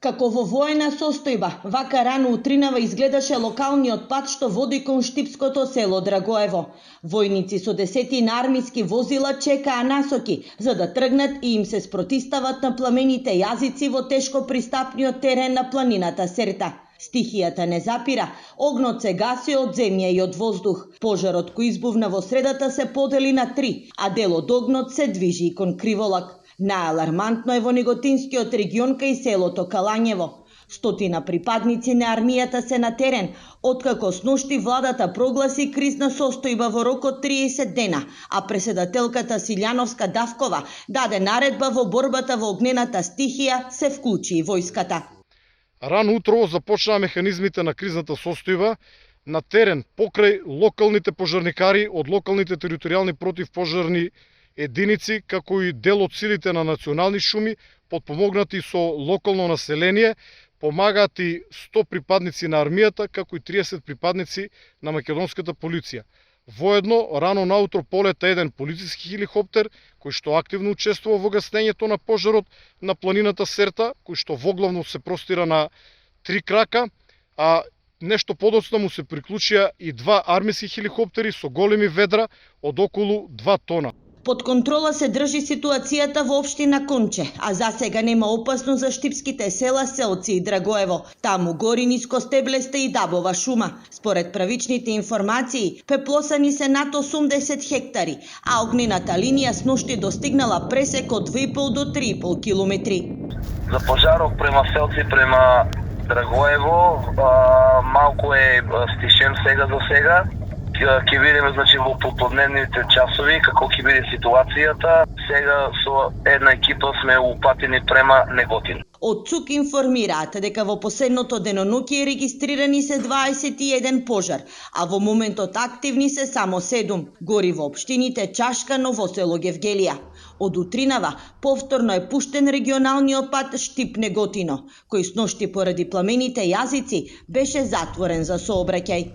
Како во воена состојба, вака рано утринава изгледаше локалниот пат што води кон штипското село Драгоево. Војници со десетина армиски возила чекаа насоки за да тргнат и им се спротистават на пламените јазици во тешко пристапниот терен на планината Серта. Стихијата не запира, огнот се гаси од земја и од воздух. Пожарот кој избувна во средата се подели на 3, а дел од огнот се движи и кон Криволак. Најалармантно е во Неготинскиот регион кај селото Калањево. Стотина припадници на армијата се на терен, откако сношти владата прогласи кризна состојба во рок од 30 дена, а преседателката Силјановска Давкова даде наредба во борбата во огнената стихија се вклучи и војската. Рано утро започнаа механизмите на кризната состојба на терен покрај локалните пожарникари од локалните територијални противпожарни единици, како и дел од силите на национални шуми, подпомогнати со локално население, помагаат и 100 припадници на армијата, како и 30 припадници на македонската полиција. Воедно, рано наутро полета еден полициски хеликоптер, кој што активно учествува во гаснењето на пожарот на планината Серта, кој што воглавно се простира на 3 крака, а нешто подоцна му се приклучија и 2 армиски хеликоптери со големи ведра од околу 2 тона. Под контрола се држи ситуацијата во општина Конче, а за сега нема опасност за штипските села Селци и Драгоево. Таму гори ниско стеблеста и дабова шума. Според правичните информации, пеплосани се над 80 хектари, а огнената линија сношти достигнала пресек од 2,5 до 3,5 километри. За пожарот према Селци, према Драгоево, малку е стишен сега за сега. Ќе видиме во поподневните часови како ќе биде ситуацијата. Сега со една екипа сме упатени према Неготин. Од ЦУК информираат дека во последното деноноќе регистрирани се 21 пожар, а во моментот активни се само 7. Гори во општините Чашка, Новосело, Гевгелија. Од утринава повторно е пуштен регионалниот пат Штип-Неготино, кој сношти поради пламените јазици беше затворен за сообраќај.